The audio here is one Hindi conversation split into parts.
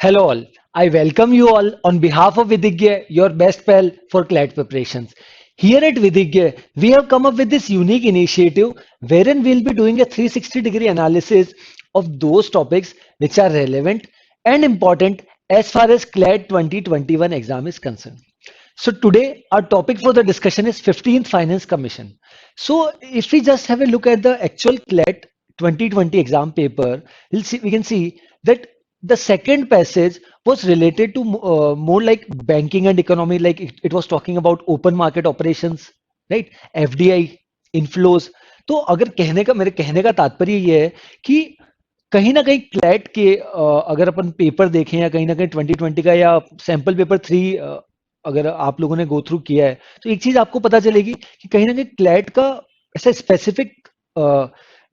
Hello all. I welcome you all on behalf of Vidigya, your best pal for CLAT preparations. Here at Vidigya, we have come up with this unique initiative wherein we'll be doing a 360-degree analysis of those topics which are relevant and important as far as CLAT 2021 exam is concerned. So today our topic for the discussion is 15th Finance Commission. So if we just have a look at the actual CLAT 2020 exam paper, we can see that the second passage was related to more like banking and economy, like it was talking about open market operations, right? FDI, inflows. तो अगर मेरे कहने का तात्पर्य ये है कि कहीं ना कहीं क्लैट के अगर अपन पेपर देखें या कहीं ना कहीं 2020 का या सैंपल पेपर 3 अगर आप लोगों ने गो थ्रू किया है तो एक चीज आपको पता चलेगी कि कहीं ना कहीं क्लैट का ऐसा स्पेसिफिक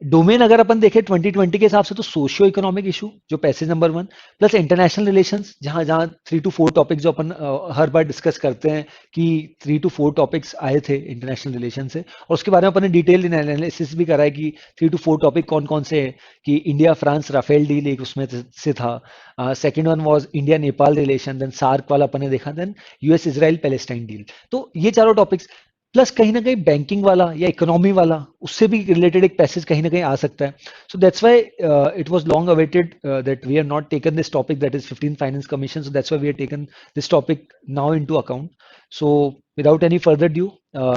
डोमेन अगर अपन देखें 2020 के हिसाब से तो सोशियो इकोनॉमिक इशू जो passage number 1 plus international relations जहां जहां 3 to 4 टॉपिक जो अपन हर बार डिस्कस करते हैं कि 3 to 4 टॉपिक्स आए थे इंटरनेशनल रिलेशन से और उसके बारे में अपन ने डिटेल एनालिसिस भी करा है कि 3 to 4 टॉपिक कौन कौन से हैं कि इंडिया फ्रांस राफेल डील एक उसमें से था second one was India Nepal relation then SAARC वाला अपन ने देखा then US Israel Palestine deal तो ये चारों टॉपिक्स प्लस कहीं ना कहीं बैंकिंग वाला या इकोनॉमी वाला उससे भी रिलेटेड एक पैसेज कहीं ना कहीं आ सकता है so that's why it was long awaited that we have not taken this topic that is 15 finance commission so that's why we have taken this topic now into account so without any further ado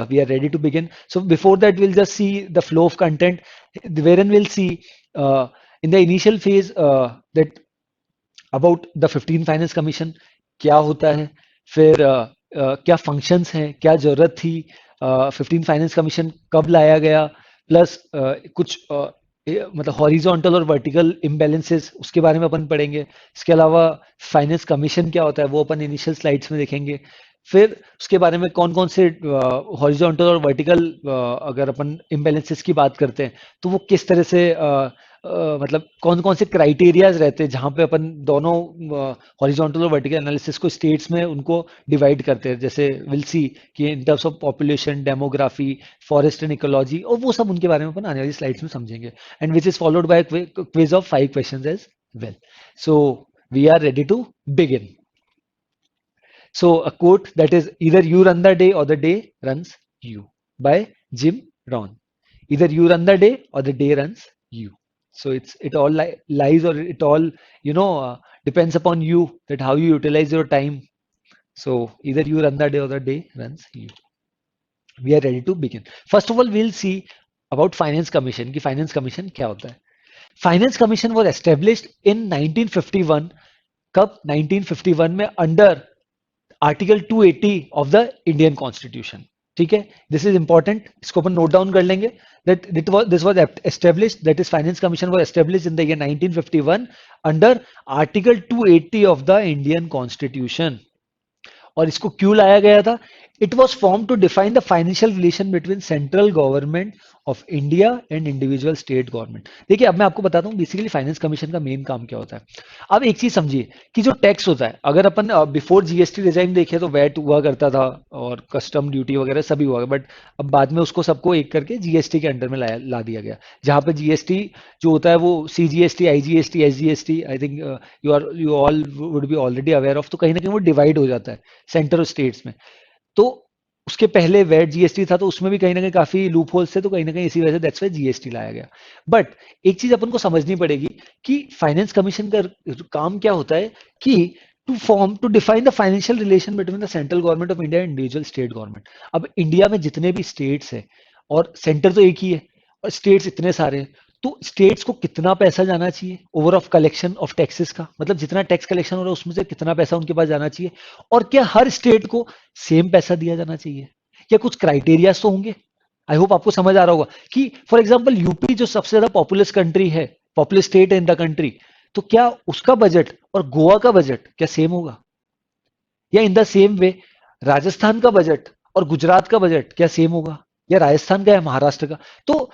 we are ready to begin so before that we'll just see the flow of content wherein we'll see uh, in the initial phase that about the 15 finance commission क्या होता है फिर क्या फंक्शंस हैं क्या जरूरत थी 15 फाइनेंस कमीशन कब लाया गया प्लस कुछ मतलब हॉरिजॉन्टल और वर्टिकल इम्बैलेंसेस उसके बारे में अपन पढ़ेंगे इसके अलावा फाइनेंस कमीशन क्या होता है वो अपन इनिशियल स्लाइड्स में देखेंगे फिर उसके बारे में कौन कौन से हॉरिजॉन्टल और वर्टिकल अगर अपन इम्बैलेंसेस की बात करते हैं तो वो किस तरह से मतलब कौन कौन से क्राइटेरियाज रहते हैं जहां पे अपन दोनों हॉरिजॉन्टल और वर्टिकल एनालिसिस को स्टेट्स में उनको डिवाइड करते हैं जैसे विल सी कि in terms of population demography forest and ecology और वो सब उनके बारे में अपन आने वाली स्लाइड्स में समझेंगे and which is followed by quiz of 5 questions as well so we are ready to begin so a quote that is either you run the day or the day runs you by Jim Rohn. Either you run the day or the day runs you. So it all lies or it all depends upon you that how you utilize your time. So either you run the day or the day runs you. We are ready to begin. First of all, we'll see about Finance Commission. कि Finance Commission क्या होता है? Finance Commission was established in 1951. कब 1951 में under article 280 of the Indian constitution ठीक है दिस इज इंपॉर्टेंट इसको अपन नोट डाउन कर लेंगे that this was established that is finance commission was established in the year 1951 under article 280 of the Indian constitution और इसको क्यों लाया गया था it was form to define the financial relation between central government of India and individual state government देखिए अब मैं आपको बताता हूँ बेसिकली फाइनेंस कमीशन का मेन काम क्या होता है अब एक चीज समझिए कि जो टैक्स होता है अगर अपन बिफोर जीएसटी रिजाइन देखे तो वैट हुआ करता था और कस्टम ड्यूटी वगैरह सभी हुआ बट अब बाद में उसको सबको एक करके जीएसटी के अंडर में ला दिया गया जहां पे जीएसटी जो होता है वो CGST IGST SGST I think you all would be already aware of तो कहीं ना कहीं वो डिवाइड हो जाता है सेंटर और स्टेट्स में तो उसके पहले वैट जीएसटी था तो उसमें भी कहीं ना कहीं काफी लूप होल्स थे तो कहीं ना कहीं इसी वजह से दैट्स वाई जीएसटी लाया गया बट एक चीज अपन को समझनी पड़ेगी कि फाइनेंस कमीशन का काम क्या होता है कि to define the financial relation between the central government of India and individual state government अब इंडिया में जितने भी स्टेट्स है और सेंटर तो एक ही है और स्टेट्स इतने सारे हैं तो स्टेट्स को कितना पैसा जाना चाहिए over of collection of taxes का मतलब जितना टैक्स कलेक्शन हो रहा है उसमें से कितना पैसा उनके पास जाना चाहिए और क्या हर स्टेट को सेम पैसा दिया जाना चाहिए या कुछ क्राइटेरियाज तो होंगे आई होप आपको समझ आ रहा होगा कि फॉर एग्जाम्पल यूपी जो सबसे ज्यादा पॉपुलस कंट्री है populous state in the country तो क्या उसका बजट और गोवा का बजट क्या सेम होगा या in the same way Rajasthan का बजट और गुजरात का बजट क्या सेम होगा या राजस्थान का या महाराष्ट्र का तो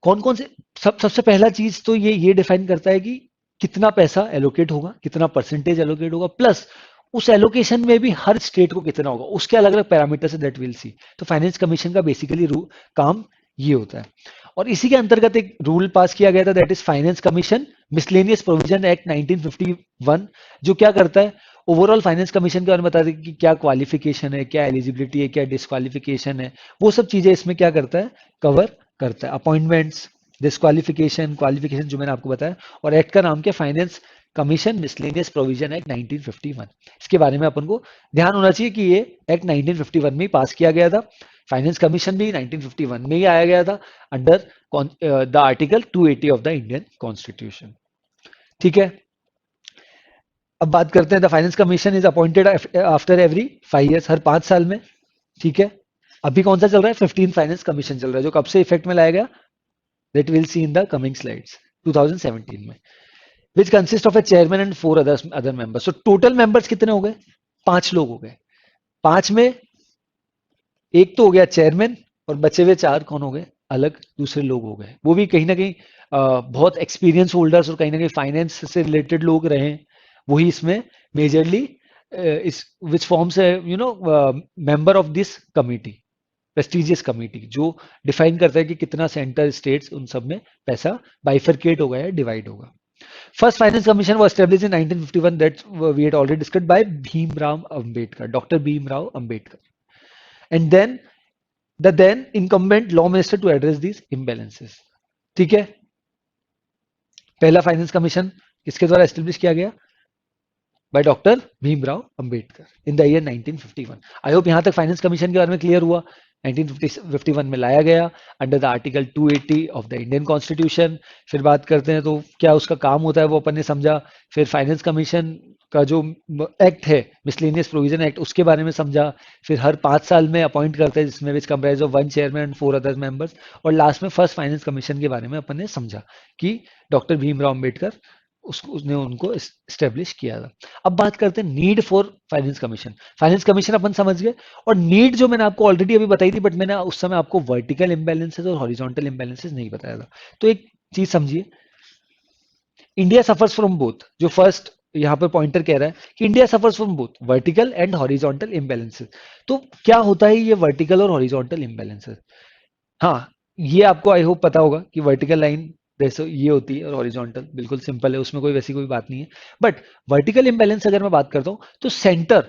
कौन कौन से सबसे पहला चीज तो ये डिफाइन करता है कि कितना पैसा एलोकेट होगा कितना परसेंटेज एलोकेट होगा प्लस उस एलोकेशन में भी हर स्टेट को कितना होगा उसके अलग अलग parameter say that will see तो फाइनेंस कमीशन का बेसिकली काम ये होता है और इसी के अंतर्गत एक रूल पास किया गया था, that is finance commission miscellaneous provision act 1951, जो क्या करता है, ओवरऑल फाइनेंस कमीशन के बारे में बता दें कि क्या क्वालिफिकेशन है, क्या एलिजिबिलिटी है, क्या डिस्क्वालिफिकेशन है, वो सब चीजें इसमें क्या करता है, कवर करता है। अपॉइंटमेंट्स, डिस्क्वालिफिकेशन, क्वालिफिकेशन जो मैंने आपको बताया, और एक्ट का नाम क्या, finance commission miscellaneous provision act 1951। इसके बारे में अपन को ध्यान होना चाहिए कि ये एक्ट 1951 में ही पास किया गया था। फाइनेंस कमीशन भी 1951 में ही आया गया था under the article 280 of the Indian constitution. ठीक है, अब बात करते हैं, the finance commission is appointed after every 5 years, हर 5 साल में। ठीक है, अभी कौन सा चल रहा है, 15 फाइनेंस कमीशन चल रहा है, जो कब से इफेक्ट में लाया गया, that will see in the coming slides, 2017 में, which consist of A chairman and 4 other members. तो टोटल मेंबर्स कितने हो गए, 5 लोग हो गए। 5 में एक तो हो गया चेयरमैन, और बचे हुए 4 कौन हो गए, अलग दूसरे लोग हो गए, वो भी कहीं ना कहीं बहुत एक्सपीरियंस होल्डर्स और कहीं ना कहीं फाइनेंस से रिलेटेड लोग रहे हैं, वही इसमें मेजरली इस which forms you know member of this committee, prestigious committee, जो डिफाइन करता है कि कितना सेंटर स्टेट्स उन सब में पैसा बाइफरकेट होगा या डिवाइड होगा। First Finance Commission was established in 1951, that we had already discussed, by Bhimrao Ambedkar, Dr. Bhimrao Ambedkar, and then the then incumbent law minister to address these imbalances. ठीक है, पहला फाइनेंस कमीशन किसके द्वारा एस्टेब्लिश किया गया, by doctor Bhimrao Ambedkar in the year 1951। I hope यहां तक फाइनेंस कमीशन के बारे में क्लियर हुआ। 1951 में लाया गया under the article 280 of the Indian constitution. फिर बात करते हैं तो क्या उसका काम होता है वो अपन ने समझा। फिर फाइनेंस कमीशन का जो एक्ट है, मिसलेनियस प्रोविजन एक्ट, उसके बारे में समझा। फिर हर 5 साल में अपॉइंट करते हैं, जिसमें which comprise of 1 chairman and 4 other members. और लास्ट में फर्स्ट फाइनेंस कमीशन के बारे में अपन ने समझा कि डॉक्टर भीमराव अंबेडकर उसने उनको स्टेब्लिश किया था। अब बात करते हैं need for finance commission. Finance commission अपन समझ गए, और नीड जो मैंने आपको ऑलरेडी अभी बताई थी, बट मैंने उस समय आपको वर्टिकल इम्बैलेंसेस और हॉरिजॉन्टल इम्बैलेंसेस नहीं बताया था। तो एक चीज समझिए, इंडिया सफर्स फ्रॉम बोथ, जो फर्स्ट यहां पर पॉइंटर कह रहा है कि India suffers from both vertical and horizontal imbalances. तो क्या होता है ये वर्टिकल और हॉरिजॉन्टल इम्बैलेंसेस? हाँ, ये आपको आई होप पता होगा कि वर्टिकल लाइन जैसे ये होती है और हॉरिजॉन्टल बिल्कुल सिंपल है, उसमें कोई वैसी कोई बात नहीं है। बट वर्टिकल इम्बैलेंस अगर मैं बात करता हूं तो सेंटर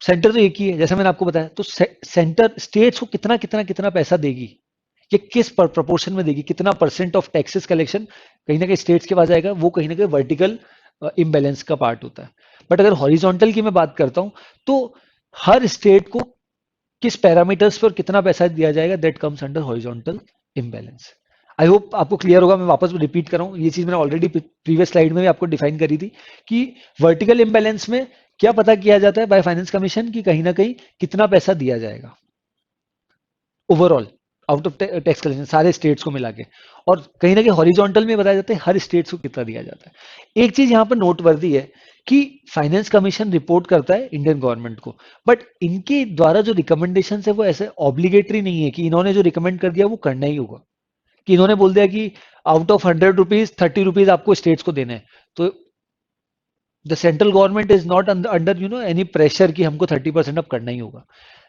सेंटर तो एक ही है, जैसा मैंने आपको बताया। तो सेंटर स्टेट्स को कितना कितना कितना पैसा देगी, ये किस प्रोपोर्शन में देगी, कितना परसेंट ऑफ टैक्सेस कलेक्शन कहीं ना कहीं स्टेट्स के पास जाएगा, वो कहीं ना कहीं वर्टिकल इम्बैलेंस का पार्ट होता है। बट अगर हॉरिजॉन्टल की मैं बात करता हूं तो हर स्टेट को किस पैरामीटर्स पर कितना पैसा दिया जाएगा, that comes under horizontal imbalance. I hope आपको क्लियर होगा। मैं वापस रिपीट कर रहा हूं, ये चीज मैंने ऑलरेडी प्रीवियस स्लाइड में भी आपको डिफाइन करी थी कि वर्टिकल इम्बैलेंस में क्या पता किया जाता है बाय फाइनेंस कमीशन की कहीं ना कहीं कितना पैसा दिया जाएगा overall out of tax collection सारे स्टेट्स को मिला के, और कहीं ना कहीं हॉरिजॉन्टल में बताया जाता है हर स्टेट्स को कितना दिया जाता है। एक चीज यहां पर नोटवर्दी है कि फाइनेंस कमीशन रिपोर्ट करता है इंडियन गवर्नमेंट को, बट इनके द्वारा जो रिकमेंडेशन है वो ऐसे ऑब्लिगेटरी नहीं है कि इन्होंने जो रिकमेंड कर दिया वो करना ही होगा, कि इन्होंने बोल दिया कि आउट ऑफ 100 रुपीज 30 रुपीज आपको स्टेट्स को देने हैं। तो the central government is not under any pressure कि हमको 30% अब करना ही होगा।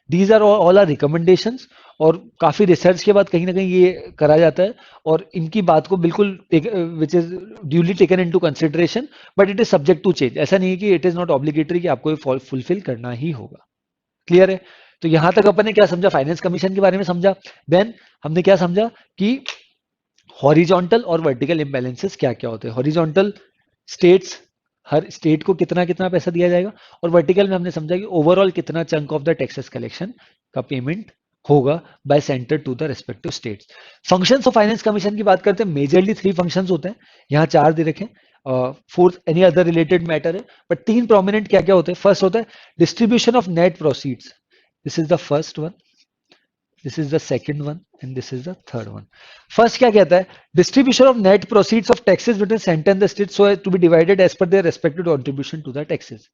These are all are recommendations, और काफी रिसर्च के बाद कहीं ना कहीं ये करा जाता है, और इनकी बात को बिल्कुल which is duly taken into consideration, but it is subject to change. ऐसा नहीं है कि इट इज नॉट ऑब्लिगेटरी कि आपको फुलफिल करना ही होगा। क्लियर है? तो यहां तक अपन ने क्या समझा, फाइनेंस कमीशन के बारे में समझा। देन हमने क्या समझा कि हॉरिजॉन्टल और वर्टिकल इम्बैलेंसेस क्या क्या होते हैं। हॉरिजॉन्टल स्टेट्स, हर स्टेट को कितना कितना पैसा दिया जाएगा, और वर्टिकल में हमने समझा कि ओवरऑल कितना chunk of the taxes collection का पेमेंट होगा by centre to the respective states. Functions of finance commission की बात करते हैं, मेजरली 3 फंक्शंस होते हैं, यहाँ 4 दे रखे हैं, fourth any other related matter है, बट 3 प्रोमिनेंट क्या क्या होते हैं। फर्स्ट होता है distribution of net proceeds, this is the first one, this is the second one, and this is the third one. First क्या कहता है, distribution of net proceeds of taxes between centre and the state so as to be divided as per their respective contribution to the taxes,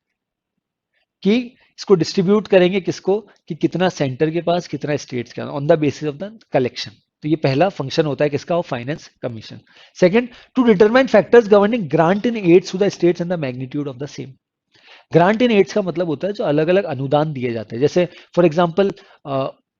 कि इसको डिस्ट्रीब्यूट करेंगे किसको, कि कितना सेंटर के पास कितना स्टेट्स के on the basis of the collection. तो ये पहला फंक्शन होता है किसका, of finance commission. Second, to determine factors governing grant in aids to the states and the magnitude of the same. Grant in aids का मतलब होता है जो अलग अलग अनुदान दिए जाते हैं, जैसे फॉर एग्जाम्पल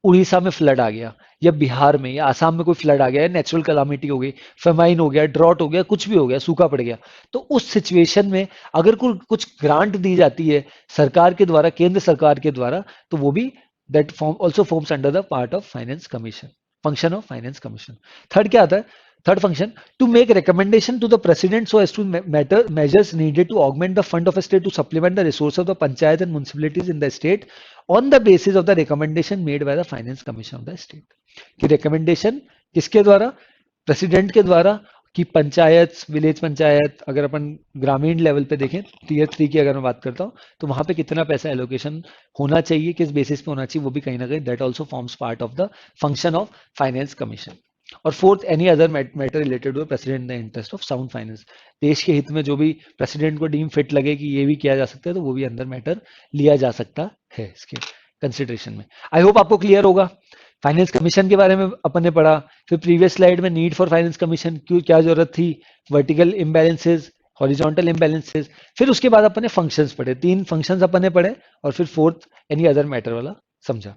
उड़ीसा में फ्लड आ गया, या बिहार में या आसाम में कोई फ्लड आ गया, नेचुरल कलामिटी हो गई, फेमाइन हो गया, ड्रॉट हो गया, कुछ भी हो गया, सूखा पड़ गया, तो उस सिचुएशन में अगर कोई कुछ ग्रांट दी जाती है सरकार के द्वारा, केंद्र सरकार के द्वारा, तो वो भी that form also forms under the part of finance commission, function of finance commission. Third क्या आता है? Third function, to make recommendation to the president so as to measures needed to augment the fund of a state to supplement the resource of the panchayat and municipalities in the state on the basis of the recommendation made by the finance commission of the state। कि recommendation किसके द्वारा? प्रेसिडेंट के द्वारा, कि पंचायत, विलेज पंचायत, अगर अपन ग्रामीण लेवल पे देखें, टीयर 3 की अगर मैं बात करता हूँ, तो वहां पे कितना पैसा एलोकेशन होना चाहिए, किस बेसिस पे होना चाहिए, वो भी कहीं ना कहीं that also forms part of the function of finance commission. और fourth, any other matter related to president in the interest of sound finance, देश के हित में जो भी प्रेसिडेंट को डीम फिट लगे कि ये भी किया जा सकता है, तो वो भी अंदर मैटर लिया जा सकता है इसके कंसिडरेशन में। आई होप आपको क्लियर होगा। फाइनेंस कमीशन के बारे में अपन ने पढ़ा, फिर प्रीवियस स्लाइड में नीड फॉर फाइनेंस कमीशन, क्यों, क्या जरूरत थी, वर्टिकल इम्बैलेंसेज, हॉरिजॉन्टल इम्बैलेंसेज, फिर उसके बाद अपन ने फंक्शंस पढ़े, 3 फंक्शंस अपन ने पढ़े, और फिर फोर्थ एनी अदर मैटर वाला समझा।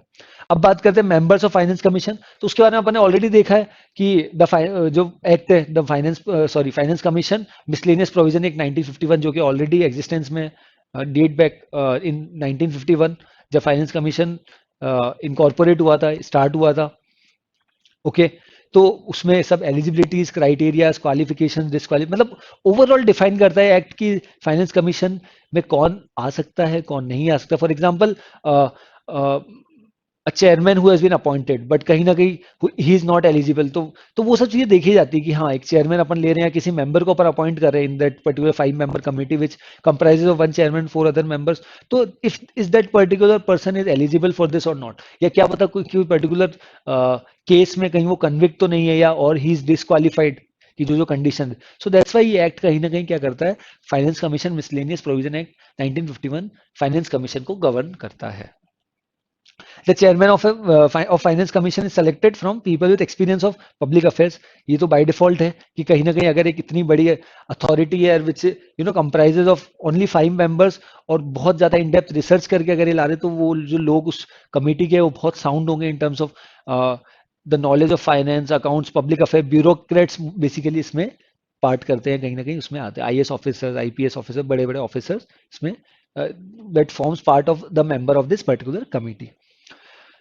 अब बात करते हैं मेंबर्स ऑफ फाइनेंस कमीशन, तो उसके बारे में अपन ने ऑलरेडी देखा है कि जो एक्ट है, the finance finance commission miscellaneous provision एक 1951, जो कि ऑलरेडी एग्जिस्टेंस में, डेट बैक इन 1951, जब फाइनेंस कमीशन इनकॉर्पोरेट हुआ था, स्टार्ट हुआ था। ओके, तो उसमें सब एलिजिबिलिटीज, क्राइटेरियाज, क्वालिफिकेशन, डिस्क्वाली, मतलब ओवरऑल डिफाइन करता है एक्ट की फाइनेंस कमीशन में कौन आ सकता है, कौन नहीं आ सकता। For example, chairman who has been appointed but कहीं ना कहीं ही इज नॉट एलिजिबल, तो वो सब चीजें देखी जाती है कि हाँ, एक चेयरमैन अपन ले रहे हैं, किसी मेंबर को अपन अपॉइंट कर रहे हैं in that particular 5 member committee which comprises of 1 chairman, 4 other members, तो if is that particular person is eligible for this or not, या क्या पता कोई पर्टिकुलर केस में कहीं वो कन्विक्ट तो नहीं है, या और ही इज डिस्क्वालिफाइड, कि जो जो कंडीशन। सो दैट्स वाई ये एक्ट कहीं ना कहीं क्या करता है, finance commission miscellaneous provision act 1951 finance commission को गवर्न करता है। The chairman of finance commission is selected from people with experience of public affairs। ये तो by default है कि कहीं ना कहीं अगर एक इतनी बड़ी अथॉरिटी है which comprises of only 5 members, और बहुत ज्यादा इन डेप्थ रिसर्च करके अगर ये ला रहे, तो वो जो लोग उस कमेटी के वो बहुत साउंड होंगे in terms of the knowledge of finance, accounts, public affair, bureaucrats basically इसमें पार्ट करते हैं, कहीं ना कहीं उसमें आते हैं, आईएएस ऑफिसर्स, आईपीएस ऑफिसर, बड़े बड़े ऑफिसर्स इसमें that forms part of the member of this particular committee.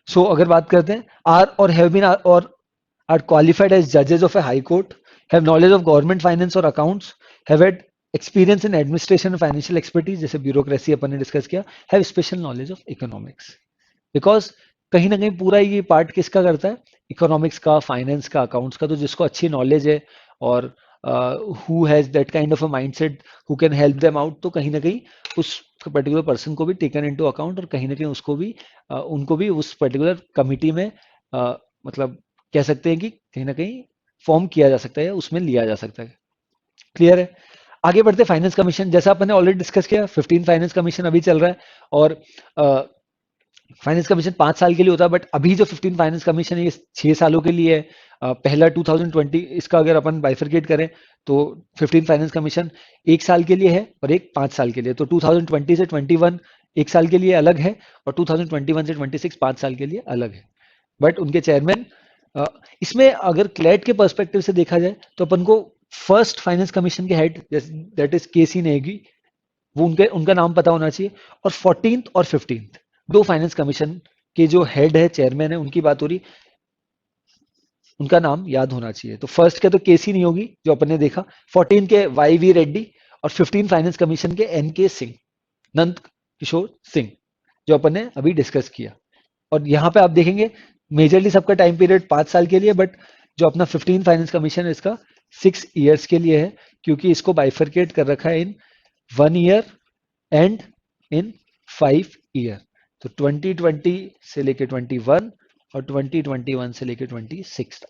So अगर बात करते हैं, are or have been or are qualified as जजेस of a high court, have knowledge of government finance और accounts, have had experience in administration और फाइनेंशियल एक्सपर्टीज, जैसे ब्यूरोक्रेसी अपन ने डिस्कस किया, have special knowledge of economics, because कहीं ना कहीं पूरा ये पार्ट किसका करता है, इकोनॉमिक्स का, फाइनेंस का, अकाउंट्स का, तो जिसको अच्छी नॉलेज है और who has that kind of a mindset who can help them out, तो कहीं ना कहीं उस पर्टिकुलर पर्सन को भी टेकन इनटू अकाउंट, और कहीं ना कहीं उसको भी उनको भी उस पर्टिकुलर कमिटी में मतलब कह सकते हैं कि कहीं ना कहीं फॉर्म किया जा सकता है, उसमें लिया जा सकता है। क्लियर है? आगे बढ़ते फाइनेंस कमीशन, जैसा अपन ने ऑलरेडी डिस्कस किया, 15 फाइनेंस कमीशन अभी चल रहा है, और फाइनेंस कमीशन 5 साल के लिए होता है, बट अभी जो 15 फाइनेंस कमीशन है ये 6 सालों के लिए है। पहला 2020, इसका अगर अपन बाइफरकेट करें तो 15 फाइनेंस कमीशन 1 साल के लिए है और एक 5 साल के लिए, तो 2020 से 21 1 साल के लिए अलग है, और 2021 से 26 5 साल के लिए अलग है। बट उनके चेयरमैन, इसमें अगर क्लैट के पर्सपेक्टिव से देखा जाए, तो अपन को फर्स्ट फाइनेंस कमीशन के हेड दैट इज के सी नेगी, वो उनका नाम पता होना चाहिए, और 14th और 15th 2 फाइनेंस कमीशन के जो हेड है, चेयरमैन है, उनकी बात हो रही, उनका नाम याद होना चाहिए। तो फर्स्ट के तो केसी नहीं होगी जो अपन ने देखा, 14 के वाई वी रेड्डी, और 15 फाइनेंस कमीशन के एन के सिंह, नंद किशोर सिंह, जो अपन ने अभी डिस्कस किया। और यहाँ पे आप देखेंगे मेजरली सबका टाइम पीरियड 5 साल के लिए, बट जो अपना 15 फाइनेंस कमीशन है इसका 6 ईयर्स के लिए है, क्योंकि इसको बाइफरकेट कर रखा है इन 1 ईयर एंड इन 5 ईयर। तो 2020 से लेके 21 और 2021 से लेके 26 तक।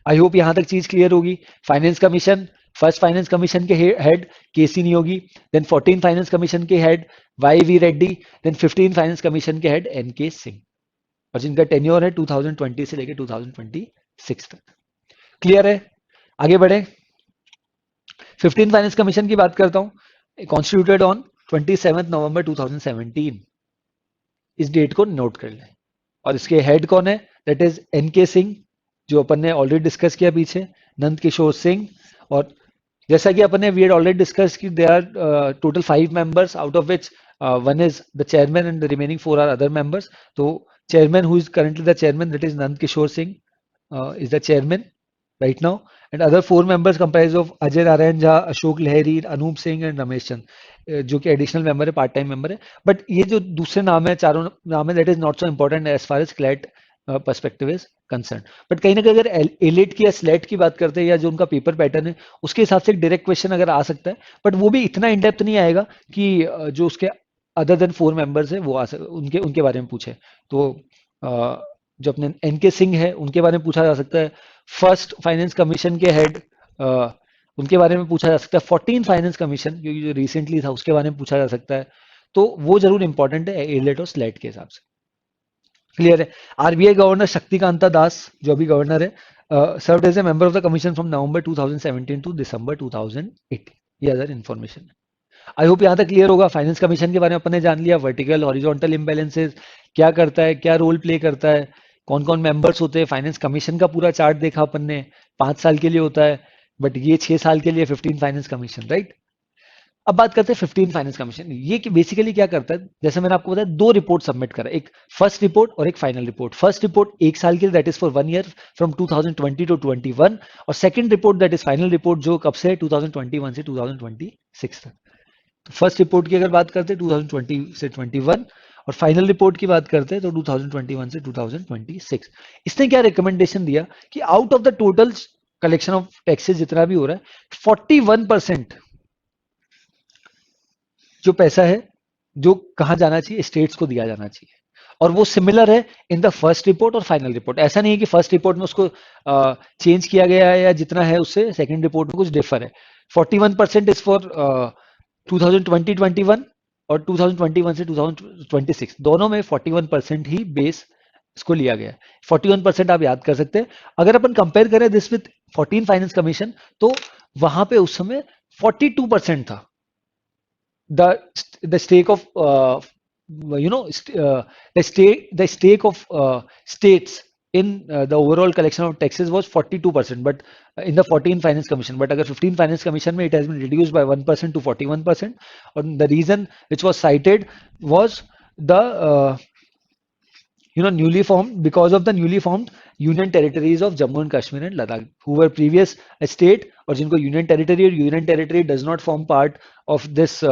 आई होप यहां तक चीज क्लियर होगी। Finance commission, first finance commission के head K C Neogy, then 14 finance commission के head Y V Reddy, then 15 finance commission के हेड एन के सिंह, और जिनका टेन्योर है 2020 से लेके 2026 तक। क्लियर है? आगे बढ़े। 15 फाइनेंस कमीशन की बात करता हूं, कॉन्स्टिट्यूटेड ऑन 27 नवंबर 2017। इस डेट को नोट कर लें। और इसके हेड कौन है? दैट इज एनके सिंह, जो अपन ने ऑलरेडी डिस्कस किया पीछे, नंद किशोर सिंह। और जैसा कि अपन ने वी हैड ऑलरेडी डिस्कस कि they are total 5 members, out of which one is the chairman and the remaining 4 are other members. तो chairman who is currently the chairman, that is Nand Kishore Singh, is the chairman right now, and other 4 members comprise of Ajay Narayan Jha, Ashok Lahiri, Anup Singh and Ramesh Chand, जो कि एडिशनल मेंबर है, पार्ट टाइम मेंबर है। बट ये जो दूसरे नाम है, चारों नाम है, that is not so important as far as CLAT perspective is concern. But कहीं ना कहीं अगर एलिट की या स्लेट की बात करते हैं, या जो उनका पेपर पैटर्न है उसके हिसाब से एक डायरेक्ट क्वेश्चन अगर आ सकता है, बट वो भी इतना इन डेप्थ नहीं आएगा कि जो उसके अदर देन 4 मेंबर्स है वो उनके उनके बारे में पूछे। तो जो अपने एनके सिंह है उनके बारे में पूछा जा सकता है। फर्स्ट फाइनेंस कमीशन के हेड, उनके बारे में पूछा जा सकता है। 14 फाइनेंस कमीशन जो रिसेंटली था उसके बारे में पूछा जा सकता है। तो वो जरूर इंपॉर्टेंट है एलेट और स्लेट के हिसाब से। क्लियर है? आरबीआई गवर्नर शक्तिकांता दास, जो अभी गवर्नर है, served as a member of the commission from November 2017 to December 2018। ये अदर इन्फॉर्मेशन। आई होप यहाँ तक क्लियर होगा। फाइनेंस कमीशन के बारे में अपन ने जान लिया, वर्टिकल हॉरिजॉन्टल इम्बैलेंसेस क्या करता है, क्या रोल प्ले करता है, कौन कौन मेंबर्स होते हैं। फाइनेंस कमीशन का पूरा चार्ट देखा अपन ने, 5 साल के लिए होता है, बट ये 6 साल के लिए 15 फाइनेंस कमीशन, राइट। अब बात करते हैं 15 फाइनेंस कमीशन। ये बेसिकली क्या करता है, जैसे मैंने आपको बताया, 2 रिपोर्ट सबमिट करा, एक फर्स्ट रिपोर्ट और एक फाइनल रिपोर्ट। फर्स्ट रिपोर्ट 1 साल के लिए, that is for 1 year from 2020 to 21, और second report that is final report, जो कब से 2021 से 2026 तक। तो फर्स्ट रिपोर्ट की अगर बात करते हैं 2020 से 21, और फाइनल रिपोर्ट की बात करते हैं तो 2021 से 2026। इसने क्या रिकमेंडेशन दिया कि out of the total collection of taxes जितना भी हो रहा है, 41% जो पैसा है जो कहाँ जाना चाहिए, स्टेट्स को दिया जाना चाहिए। और वो सिमिलर है इन द फर्स्ट रिपोर्ट और फाइनल रिपोर्ट। ऐसा नहीं है कि फर्स्ट रिपोर्ट में उसको चेंज किया गया है, या जितना है उससे सेकंड रिपोर्ट में कुछ डिफर है। 41% इज फॉर 2020-21, और 2021 से 2026 दोनों में 41% ही बेस इसको लिया गया है। 41% आप याद कर सकते हैं। अगर अपन कंपेयर करें दिस विथ 14 फाइनेंस कमीशन, तो वहां पे उस समय 42% था the stake of the stake of states in the overall collection of taxes was 42%, but in the 14 finance commission. But agar 15 finance commission mein, it has been reduced by 1% to 41%, and the reason which was cited was the newly formed, because of the newly formed union territories of Jammu and Kashmir and Ladakh, who were previous a state, और जिनको यूनियन टेरिटरी, और union territory does not form part of this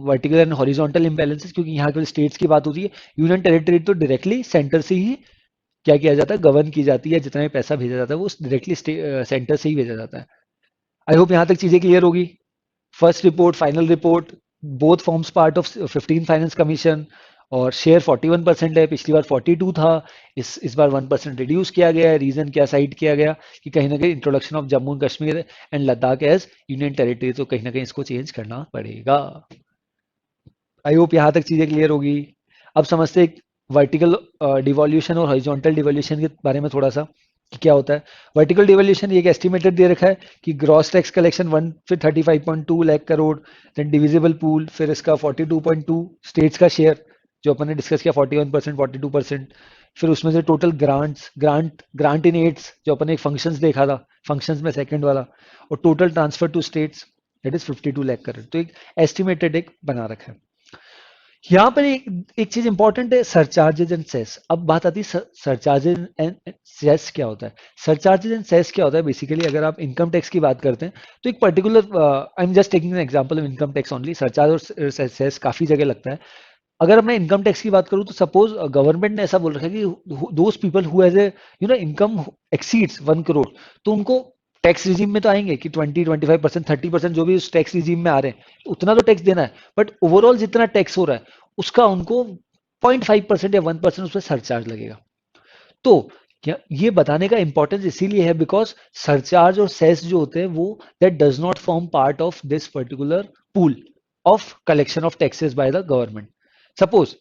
vertical and horizontal imbalances, क्योंकि यहाँ केवल स्टेट्स की बात होती है। यूनियन टेरिटरी तो डायरेक्टली सेंटर से ही क्या किया जाता है, गवर्न की जाती है। जितना भी पैसा भेजा जाता है वो डायरेक्टली सेंटर से ही भेजा जाता है। आई होप यहाँ तक चीजें क्लियर होगी। First report, final report, both forms part of 15 finance commission, और शेयर 41% है, पिछली बार 42 था, इस बार 1% रिड्यूस किया गया है। रीजन क्या साइड किया गया कि कहीं ना कहीं introduction of Jammu and Kashmir and Ladakh as union territory, तो कहीं ना कहीं इसको चेंज करना पड़ेगा। आई होप यहाँ तक चीजें क्लियर होगी। अब समझते हैं वर्टिकल डिवोल्यूशन और हॉरिजॉन्टल डिवोल्यूशन के बारे में थोड़ा सा, कि क्या होता है। वर्टिकल डिवोल्यूशन एक एस्टिमेटेड दे रखा है कि gross tax collection 135.2 lakh crore, then divisible pool, फिर इसका 42.2 स्टेट्स का शेयर, जो अपन ने डिस्कस किया 41%, 42%, फिर उसमें से टोटल ग्रांट इन एड्स, जो अपन ने एक फंक्शंस देखा था, फंक्शंस में सेकंड वाला, और total transfer to states that is 52 lakh crore. तो एक एस्टिमेटेड एक बना रखा है। यहाँ पर एक चीज इंपॉर्टेंट है, सरचार्जेज एंड सेस। अब बात आती है सरचार्जेज एंड सेस क्या होता है। सरचार्जेज एंड सेस क्या होता है, बेसिकली अगर आप इनकम टैक्स की बात करते हैं तो एक particular, I am just taking an example of income tax only. Surcharge और सेस काफी जगह लगता है। अगर मैं इनकम टैक्स की बात करूं तो सपोज गवर्नमेंट ने ऐसा बोल रखा है कि those people who has a income exceeds 1 crore, तो उनको टैक्स रिजीम में तो आएंगे कि 20-25%, 30% जो भी उस टैक्स रिजीम में आ रहे हैं उतना तो टैक्स देना है। बट ओवरऑल जितना टैक्स हो रहा है उसका उनको 0.5% या 1% उस पर सरचार्ज लगेगा। तो क्या ये बताने का इंपॉर्टेंस इसीलिए है बिकॉज सरचार्ज और सेस जो होते हैं वो that does not form part of this particular pool of collection of taxes by the government. Suppose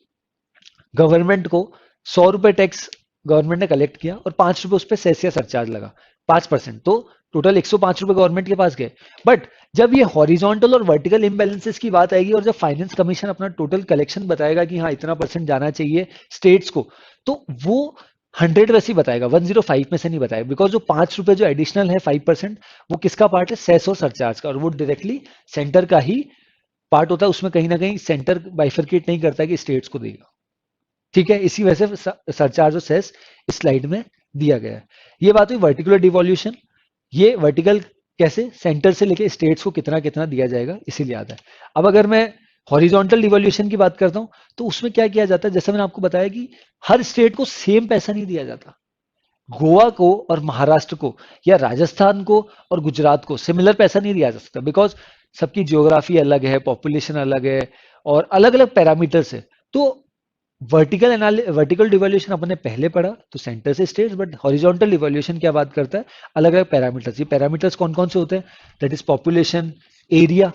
government को 100 रुपए टैक्स गवर्नमेंट ने कलेक्ट किया और 5 रुपए उस पर सेस या सरचार्ज लगा, 5%, तो टोटल 105 रुपए गवर्नमेंट के पास गए। बट जब ये हॉरिजॉन्टल और वर्टिकल इम्बैलेंसेस की बात आएगी और जब फाइनेंस कमीशन अपना टोटल कलेक्शन बताएगा कि हाँ इतना परसेंट जाना चाहिए स्टेट्स को, तो वो 100 वैसे ही बताएगा, 105 में से नहीं बताएगा, बिकॉज जो 5 रुपए जो एडिशनल है 5%, वो किसका पार्ट है, सेस और सरचार्ज का, और वो डायरेक्टली सेंटर का ही पार्ट होता है। उसमें कहीं ना कहीं सेंटर बाइफरकेट नहीं करता कि स्टेट्स को देगा। ठीक है, इसी वजह से सरचार्ज और सेस इस स्लाइड में दिया गया है। ये बात हुई वर्टिकुलर डिवॉल्यूशन। ये वर्टिकल कैसे, सेंटर से लेके स्टेट्स को कितना कितना दिया जाएगा, इसीलिए आता है। अब अगर मैं हॉरिजॉन्टल डिवॉल्यूशन की बात करता हूं, तो उसमें क्या किया जाता है, जैसे मैंने आपको बताया कि हर स्टेट को सेम पैसा नहीं दिया जाता। गोवा को और महाराष्ट्र को या राजस्थान को और गुजरात को सिमिलर पैसा नहीं दिया जा सकता, बिकॉज सबकी जियोग्राफी अलग है, पॉपुलेशन अलग है और अलग अलग पैरामीटर्स है। तो वर्टिकल डिवोल्यूशन अपन ने पहले पढ़ा तो सेंटर से स्टेट्स, बट हॉरिजॉन्टल डिवोल्यूशन क्या बात करता है, अलग अलग पैरामीटर्स। ये पैरामीटर्स कौन कौन से होते हैं, that is population, area,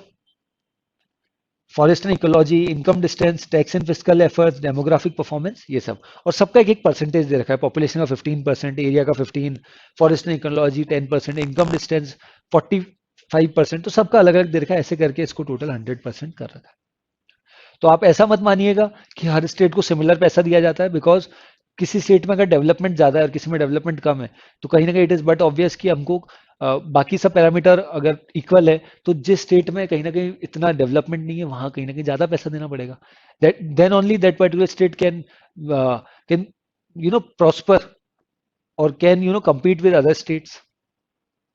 forest and ecology, income distance, tax and fiscal efforts, demographic performance, ये सब। और सबका एक एक परसेंटेज दे रखा है, पॉपुलेशन का 15%, एरिया का 15, forest and ecology 10%, income distance 45%, तो सबका अलग अलग दे रखा है। ऐसे करके इसको टोटल 100% कर रखा है। तो आप ऐसा मत मानिएगा कि हर स्टेट को सिमिलर पैसा दिया जाता है, बिकॉज किसी स्टेट में अगर डेवलपमेंट ज्यादा है और किसी में डेवलपमेंट कम है, तो कहीं ना कहीं इट इज बट ऑब्वियस कि हमको बाकी सब पैरामीटर अगर इक्वल है, तो जिस स्टेट में कहीं ना कहीं इतना डेवलपमेंट नहीं है, वहां कहीं ना कहीं ज्यादा पैसा देना पड़ेगा। Then only that particular state can prosper और can compete with other states.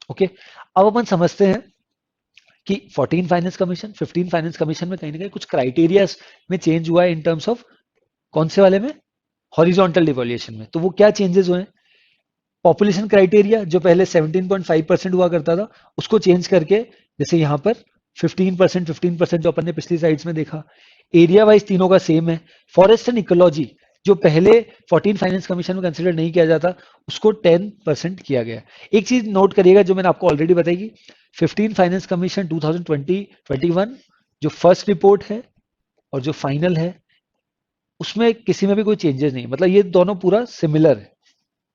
Okay, अब अपन समझते हैं कि 14 फाइनेंस कमीशन, 15 फाइनेंस कमीशन में कहीं ना कहीं कुछ क्राइटेरियाज में चेंज हुआ है इन टर्म्स ऑफ कौन से वाले में, हॉरिजॉन्टल डिवोल्यूशन में। तो वो क्या चेंजेस हुए हैं, पॉपुलेशन क्राइटेरिया जो पहले 17.5% हुआ करता था, उसको चेंज करके जैसे यहाँ पर 15%, 15% जो अपन ने पिछली साइड्स में देखा। एरिया वाइज तीनों का सेम है। फॉरेस्ट एंड इकोलॉजी जो पहले 14 फाइनेंस कमीशन में कंसिडर नहीं किया जाता, उसको 10% किया गया। एक चीज नोट करिएगा जो मैंने आपको ऑलरेडी बताई कि 15 फाइनेंस कमीशन 2020-21 जो फर्स्ट रिपोर्ट है और जो फाइनल है, उसमें किसी में भी कोई चेंजेस नहीं, मतलब ये दोनों पूरा सिमिलर है,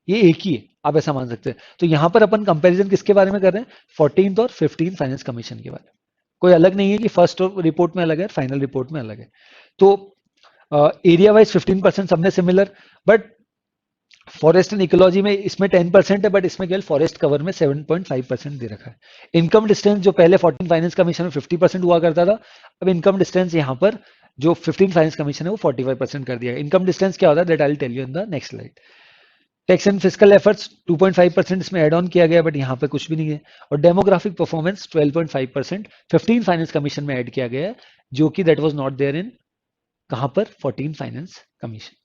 ये एक ही है, आप ऐसा मान सकते हैं। तो यहां पर अपन कंपैरिजन किसके बारे में कर रहे हैं, 14th और 15 फाइनेंस कमीशन के बारे में। कोई अलग नहीं है कि फर्स्ट रिपोर्ट में अलग है, फाइनल रिपोर्ट में अलग है। तो एरिया वाइज 15% सबने similar, but forest and ecology में इसमें 10% है, बट इसमें केवल फॉरेस्ट कवर में 7.5% दे रखा है। इनकम डिस्टेंस जो पहले 14 फाइनेंस कमीशन में 50% हुआ करता था, अब इनकम डिस्टेंस यहाँ पर जो 15 फाइनेंस कमीशन है वो 45% कर दिया है। इनकम डिस्टेंस क्या होता है, that I will tell you in the next slide. Tax and fiscal efforts 2.5% इसमें ऐड ऑन किया गया, बट यहाँ पे कुछ भी नहीं है। और डेमोग्राफिक परफॉर्मेंस 12.5% 15 फाइनेंस कमीशन में ऐड किया गया है, जो कि that was not there in कहां पर, 14 फाइनेंस कमीशन।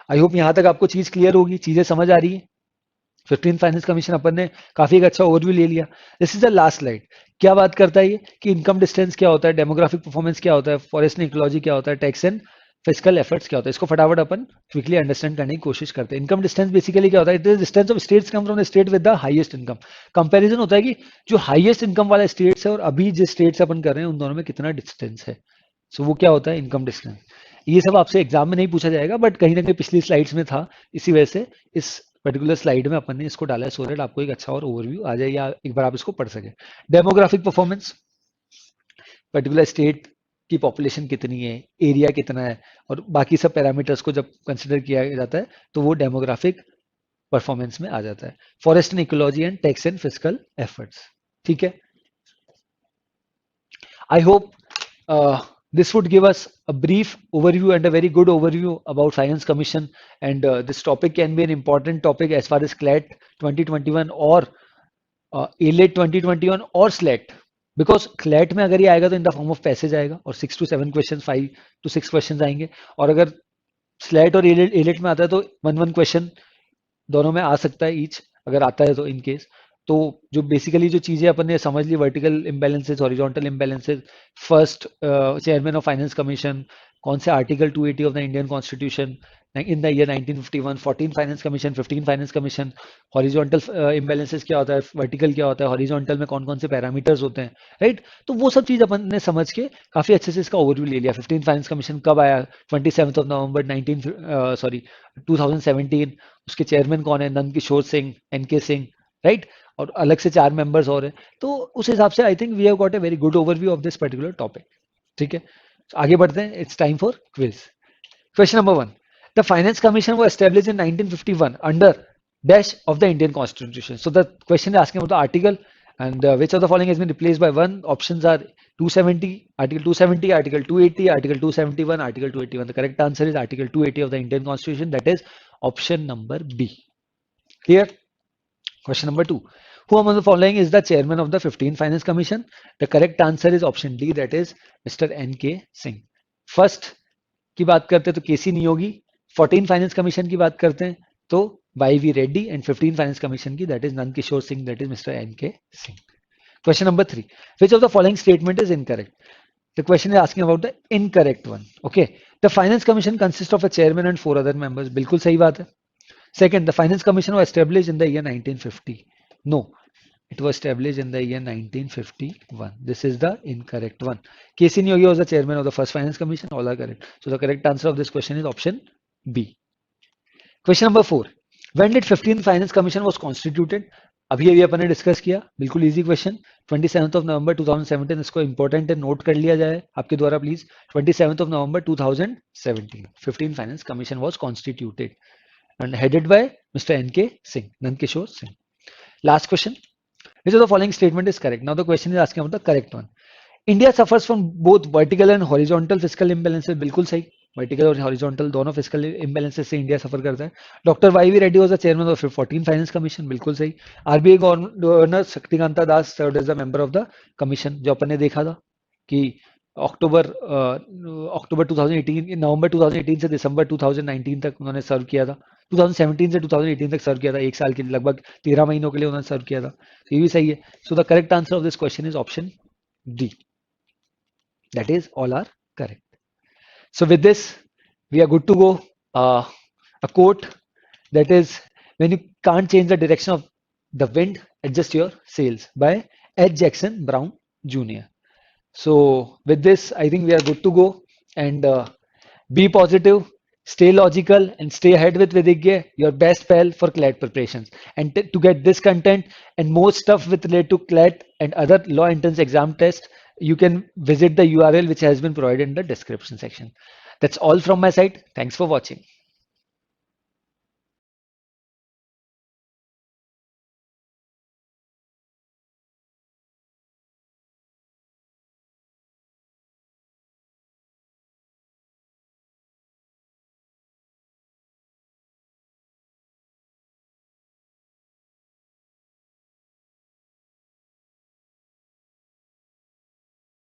आई होप यहां तक आपको चीज क्लियर होगी, चीजें समझ आ रही है। 15 फाइनेंस कमीशन अपन ने काफी एक अच्छा ओवरव्यू ले लिया। This is the last slide. क्या बात करता है ये कि इनकम डिस्टेंस क्या होता है, डेमोग्राफिक परफॉर्मेंस क्या होता है, फॉरेस्ट एंड इकोलॉजी क्या होता है, टैक्स एंड फिजिकल एफर्ट्स क्या होता है। इसको फटाफट अपन क्विकली अंडरस्टैंड करने की कोशिश करते हैं। इनकम डिस्टेंस बेसिकली क्या होता है, it is distance of states come from the state with the highest income. Comparison होता है कि जो हाईएस्ट इनकम वाला स्टेट्स है और अभी जिस स्टेट से अपन कर रहे हैं उन दोनों में कितना डिस्टेंस है। सो वो क्या होता है, इनकम डिस्टेंस। ये सब आपसे एग्जाम में नहीं पूछा जाएगा, बट कहीं ना कहीं पिछली स्लाइड्स में था, इसी वजह से इस पर्टिकुलर स्लाइड में अपन ने इसको डाला है, सो दैट आपको एक अच्छा और ओवरव्यू आ जाए या एक बार आप इसको पढ़ सके। डेमोग्राफिक परफॉर्मेंस, पर्टिकुलर स्टेट की पॉपुलेशन कितनी है, एरिया कितना है, और बाकी सब पैरामीटर्स को जब कंसिडर किया जाता है तो वो डेमोग्राफिक परफॉर्मेंस में आ जाता है। Forest and ecology and tax and physical efforts. ठीक है, I hope this would give us a brief overview and a very good overview about Finance Commission, and this topic can be an important topic as far as CLAT 2021 or ALET 2021 और SLAT, because CLAT में अगर ये आएगा तो in the form of passage आएगा और 6 to 7 क्वेश्चन, 5 to 6 क्वेश्चन आएंगे, और अगर SLAT और ALET में आता है तो 1 क्वेश्चन दोनों में आ सकता है ईच, अगर आता है तो इन केस। तो जो बेसिकली जो चीजें अपन ने समझ ली, vertical imbalances, horizontal imbalances, first chairman of finance commission, कौन से article 280 of the Indian constitution in the year 1951, 14 finance commission, 15 finance commission, horizontal imbalances क्या होता है, वर्टिकल क्या होता है, हॉरिजॉन्टल में कौन कौन से पैरामीटर्स होते हैं, राइट। तो वो सब चीज अपन ने समझ के काफी अच्छे से इसका ओवरव्यू ले लिया। 15 फाइनेंस कमीशन कब आया, 27 ऑफ नवंबर 19 सॉरी 2017। उसके चेयरमैन कौन है, नंद किशोर सिंह, एनके सिंह, राइट। और अलग से 4 मेंबर्स और हैं। तो उस हिसाब से I think we have got a very good overview of this particular topic. ठीक है, तो आगे बढ़ते हैं। It's time for quiz. Question number 1, the finance commission was established in 1951 under dash of the Indian Constitution. So the question is asking about the article, and which of the following has been replaced by one. Options are 270, Article 270, Article 280, Article 271, Article 281. The correct answer is Article 280 of the Indian Constitution. That is option number B. Clear? Question number 2. Who among the following is the chairman of the 15th Finance Commission? The correct answer is option D, that is Mr. N.K. Singh. First की बात करते हैं तो केसी नियोगी, 14 फाइनेंस कमीशन की बात करते हैं तो Y V Reddy, and 15 finance commission की that is Nand Kishore Singh, that is mister N.K. Singh. Question number 3. Which of the following statement is incorrect? The question is asking about the incorrect one. Okay. The finance commission consists of a chairman and 4 other members. बिल्कुल सही बात है. Second, the Finance Commission was established in the year 1950. No, it was established in the year 1951. This is the incorrect one. K.C. Niyogi was the chairman of the first Finance Commission. All are correct. So the correct answer of this question is option B. Question number 4. When did 15th Finance Commission was constituted? अभी अपन ने डिस्कस किया, बिल्कुल इजी क्वेश्चन. 27 of November 2017. इसको इंपॉर्टेंट है, नोट कर लिया जाए आपके द्वारा please. 27 of November 2017 15 finance commission was constituted and headed by Mr. N.K. Singh, Nand Kishore Singh. Last question. Which of the following statement is correct? Now the question is asking about the correct one. India suffers from both vertical and horizontal fiscal imbalances. बिल्कुल सही. Vertical और horizontal दोनों fiscal imbalances से इंडिया सफर करता है. Doctor Y V Reddy was the chairman of 14 finance commission. बिल्कुल सही. RBI governor Shaktikanta Das served as the member of the commission, जो अपन ने देखा था कि अक्टूबर 2018, नवंबर 2018 से दिसंबर 2019 तक उन्होंने सर्व किया था. 2017 से 2018 तक सर्व किया था, 1 साल के लिए, लगभग 13 महीनों के लिए उन्होंने सर्व किया था. ये भी सही है. So the correct answer of this question is option D. That is all are correct. So with this we are good to go. A quote, that is, when you can't change the direction of the wind, adjust your sails, by H. Jackson Brown Jr. So with this, I think we are good to go, and be positive, stay logical, and stay ahead with Vidhigya, your best pal for CLAT preparations. And to get this content and more stuff with related to CLAT and other law entrance exam tests, you can visit the URL which has been provided in the description section. That's all from my side. Thanks for watching.